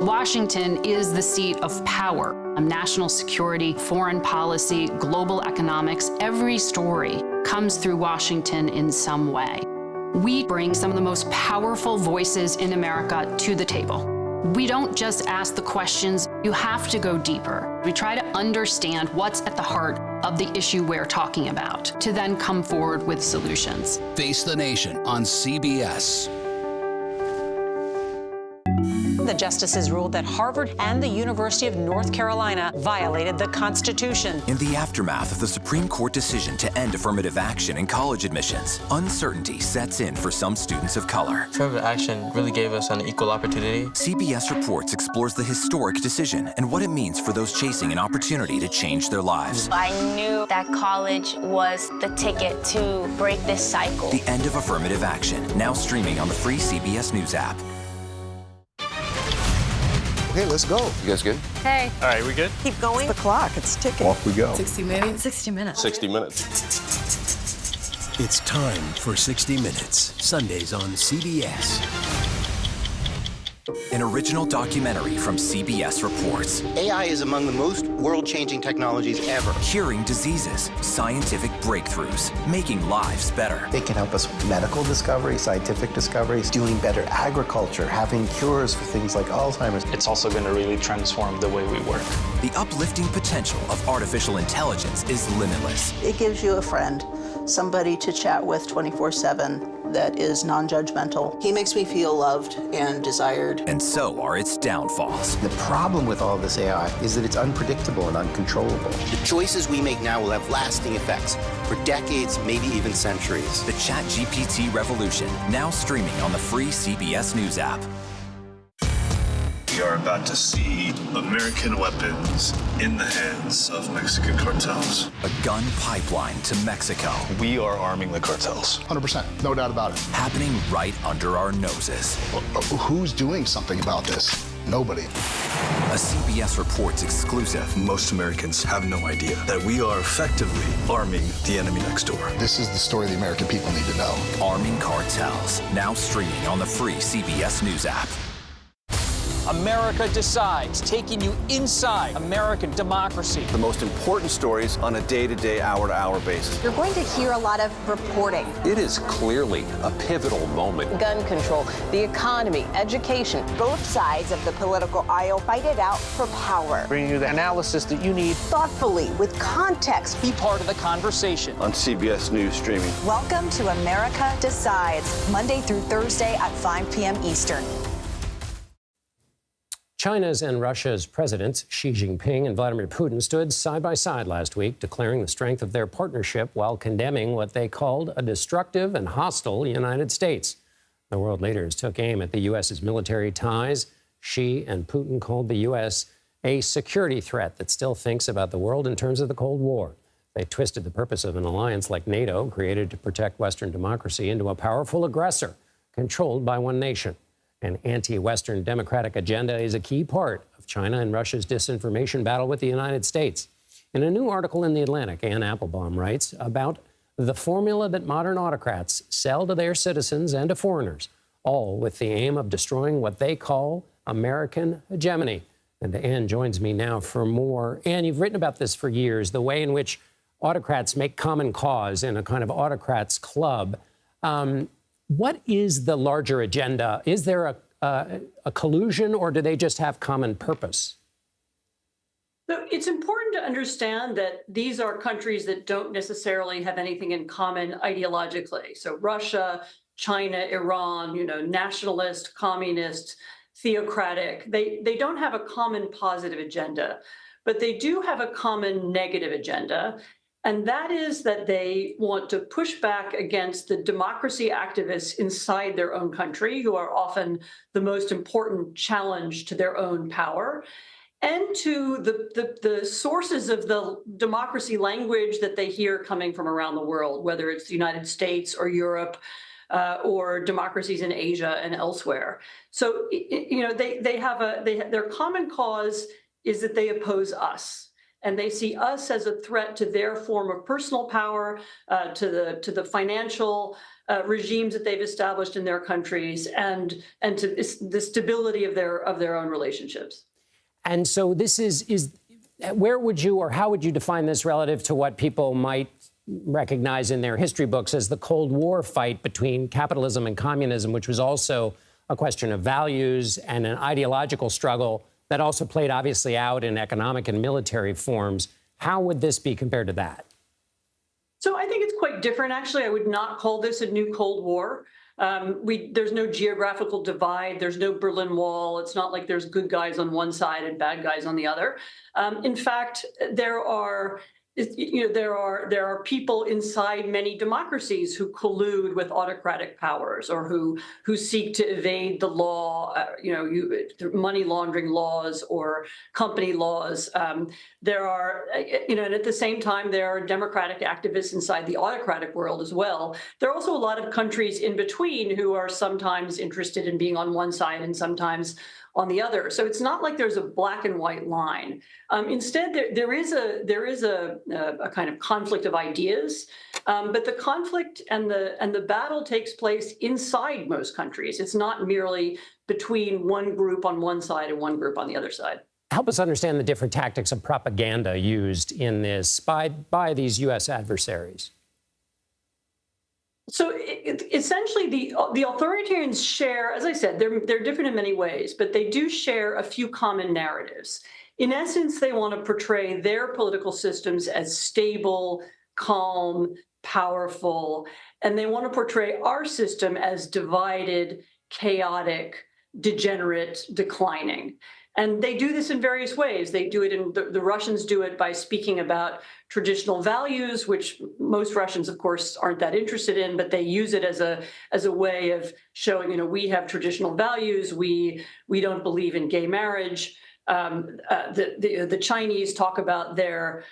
Washington is the seat of power. National security, foreign policy, global economics, every story comes through Washington in some way. We bring some of the most powerful voices in America to the table. We don't just ask the questions, you have to go deeper. We try to understand what's at the heart of the issue we're talking about, to then come forward with solutions. Face the Nation on CBS. The justices ruled that Harvard and the University of North Carolina violated the Constitution. In the aftermath of the Supreme Court decision to end affirmative action in college admissions, uncertainty sets in for some students of color. Affirmative action really gave us an equal opportunity. CBS Reports explores the historic decision and what it means for those chasing an opportunity to change their lives. I knew that college was the ticket to break this cycle. The end of affirmative action, now streaming on the free CBS News app. Okay, let's go. You guys good? Hey. All right, we good? Keep going. It's the clock. It's ticking. Off we go. 60 minutes. 60 minutes. 60 minutes. It's time for 60 Minutes, Sundays on CBS. An original documentary from CBS Reports. AI is among the most world-changing technologies ever. Curing diseases, scientific breakthroughs, making lives better. They can help us with medical discoveries, scientific discoveries, doing better agriculture, having cures for things like Alzheimer's. It's also going to really transform the way we work. The uplifting potential of artificial intelligence is limitless. It gives you a friend, somebody to chat with 24/7 that is non-judgmental. He makes me feel loved and desired. And so are its downfalls. The problem with all this AI is that it's unpredictable and uncontrollable. The choices we make now will have lasting effects for decades, maybe even centuries. The ChatGPT revolution, now streaming on the free CBS News app. We are about to see American weapons in the hands of Mexican cartels. A gun pipeline to Mexico. We are arming the cartels. 100%, no doubt about it. Happening right under our noses. Who's doing something about this? Nobody. A CBS Reports exclusive. Most Americans have no idea that we are effectively arming the enemy next door. This is the story the American people need to know. Arming cartels. Now streaming on the free CBS News app. America Decides, taking you inside American democracy. The most important stories on a day-to-day, hour-to-hour basis. You're going to hear a lot of reporting. It is clearly a pivotal moment. Gun control, the economy, education. Both sides of the political aisle fight it out for power. Bringing you the analysis that you need. Thoughtfully, with context. Be part of the conversation. On CBS News Streaming. Welcome to America Decides, Monday through Thursday at 5 p.m. Eastern. China's and Russia's presidents, Xi Jinping and Vladimir Putin, stood side by side last week, declaring the strength of their partnership while condemning what they called a destructive and hostile United States. The world leaders took aim at the U.S.'s military ties. Xi and Putin called the U.S. a security threat that still thinks about the world in terms of the Cold War. They twisted the purpose of an alliance like NATO, created to protect Western democracy, into a powerful aggressor controlled by one nation. An anti-Western democratic agenda is a key part of China and Russia's disinformation battle with the United States. In a new article in The Atlantic, Ann Applebaum writes about the formula that modern autocrats sell to their citizens and to foreigners, all with the aim of destroying what they call American hegemony. And Ann joins me now for more. Ann, you've written about this for years, the way in which autocrats make common cause in a kind of autocrats club. What is the larger agenda? Is there a collusion, or do they just have common purpose? So it's important to understand that these are countries that don't necessarily have anything in common ideologically. So Russia, China, Iran, nationalist, communist, theocratic, they don't have a common positive agenda, but they do have a common negative agenda. And that is that they want to push back against the democracy activists inside their own country, who are often the most important challenge to their own power, and to the sources of the democracy language that they hear coming from around the world, whether it's the United States or Europe or democracies in Asia and elsewhere. So, their common cause is that they oppose us. And they see us as a threat to their form of personal power, to the financial regimes that they've established in their countries, and to the stability of their own relationships. And so this is where would you, or how would you define this relative to what people might recognize in their history books as the Cold War fight between capitalism and communism, which was also a question of values and an ideological struggle that also played obviously out in economic and military forms. How would this be compared to that? So I think it's quite different. Actually, I would not call this a new Cold War. There's no geographical divide. There's no Berlin Wall. It's not like there's good guys on one side and bad guys on the other. In fact, there are people inside many democracies who collude with autocratic powers, or who seek to evade the law, money laundering laws or company laws. There are, and at the same time, there are democratic activists inside the autocratic world as well. There are also a lot of countries in between who are sometimes interested in being on one side and sometimes on the other. So it's not like there's a black and white line. Instead, there is a kind of conflict of ideas, but the conflict and the battle takes place inside most countries. It's not merely between one group on one side and one group on the other side. Help us understand the different tactics of propaganda used in this by these U.S. adversaries. So essentially, the authoritarians share, as I said, they're different in many ways, but they do share a few common narratives. In essence, they want to portray their political systems as stable, calm, powerful, and they want to portray our system as divided, chaotic, degenerate, declining. And they do this in various ways. They do it the Russians do it by speaking about traditional values, which most Russians, of course, aren't that interested in, but they use it as a way of showing, we have traditional values. We don't believe in gay marriage. The Chinese talk about their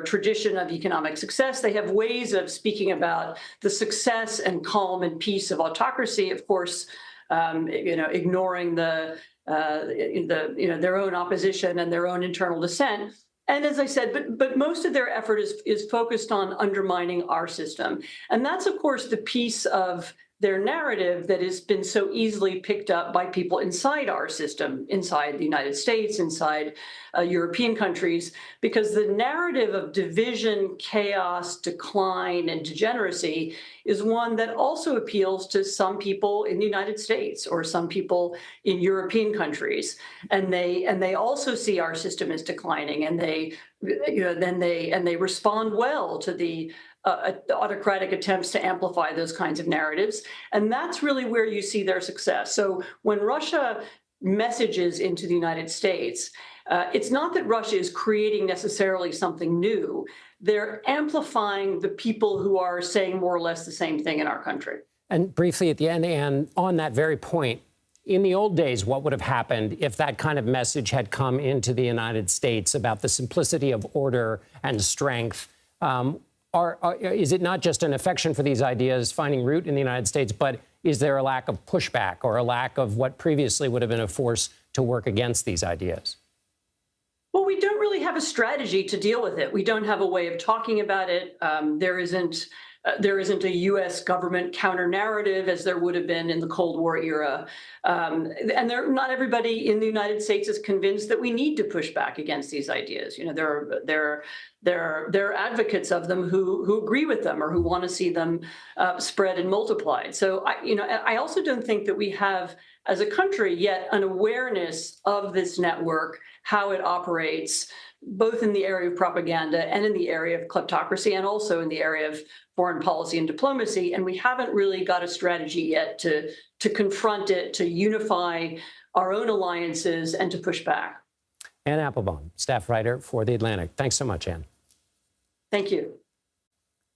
tradition of economic success. They have ways of speaking about the success and calm and peace of autocracy. Of course, ignoring their own opposition and their own internal dissent. And as I said, but most of their effort is focused on undermining our system. And that's, of course, the piece of their narrative that has been so easily picked up by people inside our system, inside the United States, inside European countries, because the narrative of division, chaos, decline, and degeneracy is one that also appeals to some people in the United States or some people in European countries. And they also see our system as declining, and they respond well to the autocratic attempts to amplify those kinds of narratives. And that's really where you see their success. So when Russia messages into the United States, it's not that Russia is creating necessarily something new. They're amplifying the people who are saying more or less the same thing in our country. And briefly at the end, and on that very point, in the old days, what would have happened if that kind of message had come into the United States about the simplicity of order and strength? Is it not just an affection for these ideas finding root in the United States, but is there a lack of pushback or a lack of what previously would have been a force to work against these ideas? Well, we don't really have a strategy to deal with it. We don't have a way of talking about it. There isn't a U.S. government counter-narrative as there would have been in the Cold War era. And not everybody in the United States is convinced that we need to push back against these ideas. There are advocates of them who agree with them or who want to see them spread and multiplied. So I also don't think that we have, as a country, yet an awareness of this network, how it operates, both in the area of propaganda and in the area of kleptocracy, and also in the area of foreign policy and diplomacy. And we haven't really got a strategy yet to confront it, to unify our own alliances, and to push back. Ann Applebaum, staff writer for The Atlantic. Thanks so much, Ann. Thank you.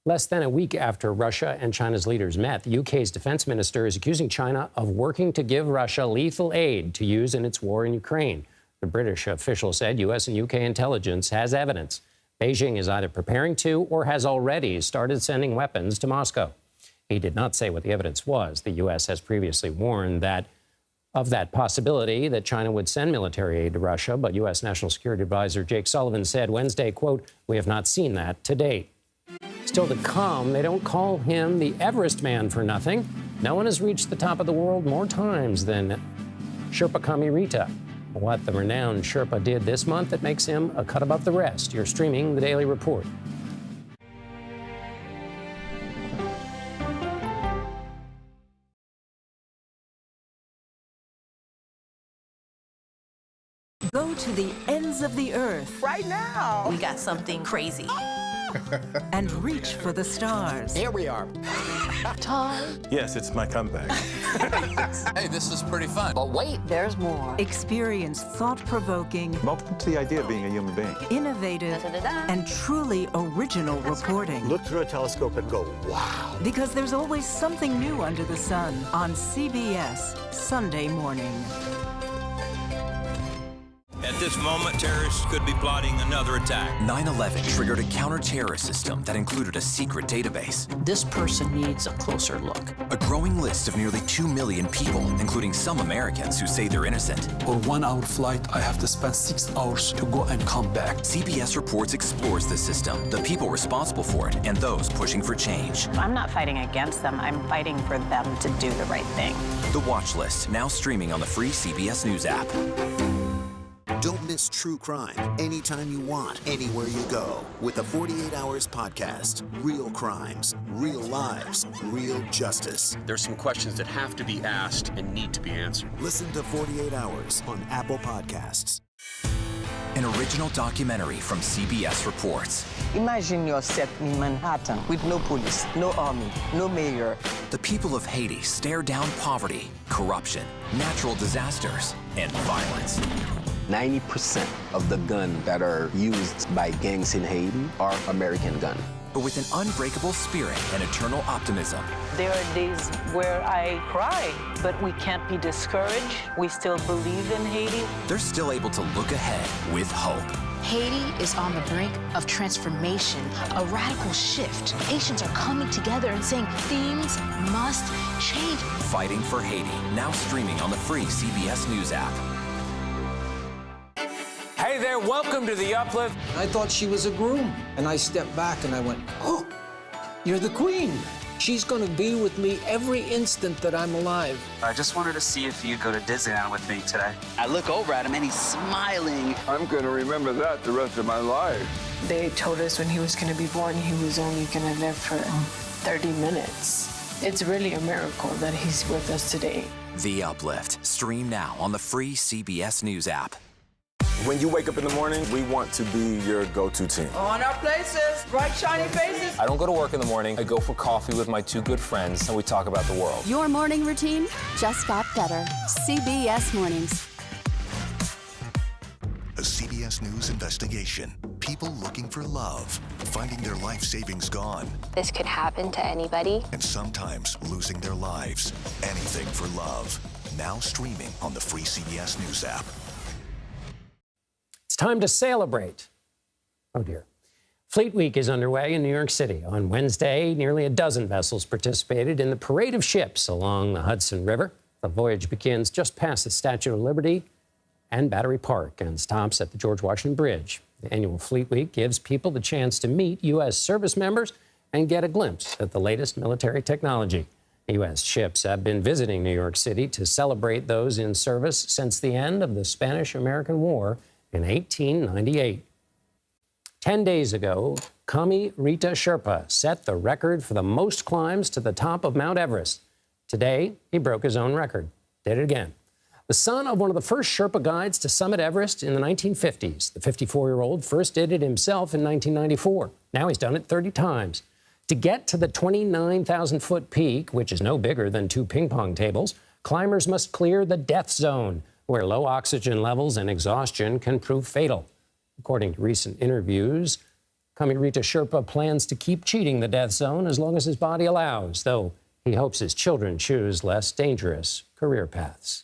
Less than a week after Russia and China's leaders met, the UK's defense minister is accusing China of working to give Russia lethal aid to use in its war in Ukraine. The British official said U.S. and UK intelligence has evidence Beijing is either preparing to or has already started sending weapons to Moscow. He did not say what the evidence was. The U.S. has previously warned of that possibility that China would send military aid to Russia, but U.S. National Security Advisor Jake Sullivan said Wednesday, quote, "We have not seen that to date." Still to come, they don't call him the Everest man for nothing. No one has reached the top of the world more times than Sherpa Kamirita. What the renowned Sherpa did this month that makes him a cut above the rest. You're streaming The Daily Report. Go to the ends of the earth. Right now. We got something crazy. And reach for the stars. Here we are. Time. Yes, it's my comeback. Hey, this is pretty fun. But wait, there's more. Experience thought-provoking. Welcome to the idea of being a human being. Innovative and truly original reporting. Look through a telescope and go, wow. Because there's always something new under the sun on CBS Sunday morning. At this moment, terrorists could be plotting another attack. 9/11 triggered a counter-terrorist system that included a secret database. This person needs a closer look. A growing list of nearly 2 million people, including some Americans who say they're innocent. For 1 hour flight, I have to spend 6 hours to go and come back. CBS Reports explores the system, the people responsible for it, and those pushing for change. I'm not fighting against them. I'm fighting for them to do the right thing. The Watch List, now streaming on the free CBS News app. Don't miss true crime anytime you want, anywhere you go. With the 48 Hours podcast. Real crimes, real lives, real justice. There's some questions that have to be asked and need to be answered. Listen to 48 Hours on Apple Podcasts. An original documentary from CBS Reports. Imagine yourself in Manhattan with no police, no army, no mayor. The people of Haiti stare down poverty, corruption, natural disasters, and violence. 90% of the guns that are used by gangs in Haiti are American guns. But with an unbreakable spirit and eternal optimism. There are days where I cry, but we can't be discouraged. We still believe in Haiti. They're still able to look ahead with hope. Haiti is on the brink of transformation, a radical shift. Haitians are coming together and saying things must change. Fighting for Haiti, now streaming on the free CBS News app. Hey there, welcome to The Uplift. I thought she was a groom, and I stepped back and I went, oh, you're the queen. She's gonna be with me every instant that I'm alive. I just wanted to see if you'd go to Disneyland with me today. I look over at him and he's smiling. I'm gonna remember that the rest of my life. They told us when he was going to be born, he was only going to live for 30 minutes. It's really a miracle that he's with us today. The Uplift. Stream now on the free CBS News app. When you wake up in the morning, we want to be your go-to team. On our places, bright, shiny faces. I don't go to work in the morning. I go for coffee with my two good friends, and we talk about the world. Your morning routine just got better. CBS Mornings. A CBS News investigation. People looking for love, finding their life savings gone. This could happen to anybody. And sometimes losing their lives. Anything for love. Now streaming on the free CBS News app. It's time to celebrate. Oh, dear. Fleet Week is underway in New York City. On Wednesday, nearly a dozen vessels participated in the parade of ships along the Hudson River. The voyage begins just past the Statue of Liberty and Battery Park and stops at the George Washington Bridge. The annual Fleet Week gives people the chance to meet U.S. service members and get a glimpse at the latest military technology. U.S. ships have been visiting New York City to celebrate those in service since the end of the Spanish-American War in 1898. 10 days ago, Kami Rita Sherpa set the record for the most climbs to the top of Mount Everest. Today, he broke his own record. Did it again. The son of one of the first Sherpa guides to summit Everest in the 1950s, the 54-year-old first did it himself in 1994. Now he's done it 30 times. To get to the 29,000-foot peak, which is no bigger than 2 ping-pong tables, climbers must clear the death zone, where low oxygen levels and exhaustion can prove fatal. According to recent interviews, Kami Rita Sherpa plans to keep cheating the death zone as long as his body allows, though he hopes his children choose less dangerous career paths.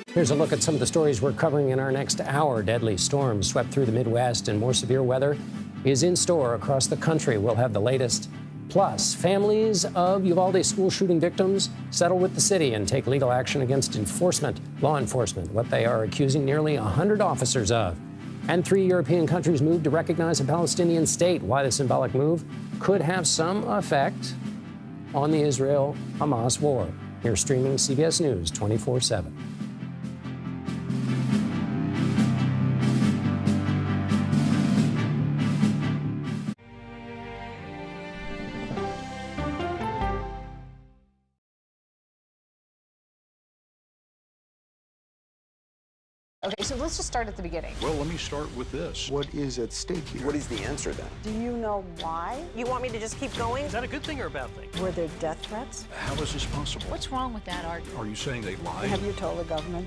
Here's a look at some of the stories we're covering in our next hour. Deadly storms swept through the Midwest, and more severe weather is in store across the country. We'll have the latest. Plus, families of Uvalde school shooting victims settle with the city and take legal action against law enforcement, what they are accusing nearly 100 officers of. And 3 European countries move to recognize a Palestinian state. Why the symbolic move could have some effect on the Israel-Hamas war. You're streaming CBS News 24/7. Okay, so let's just start at the beginning. Well, let me start with this. What is at stake here? What is the answer then? Do you know why? You want me to just keep going? Is that a good thing or a bad thing? Were there death threats? How is this possible? What's wrong with that argument? Are you saying they lied? Have you told the government that?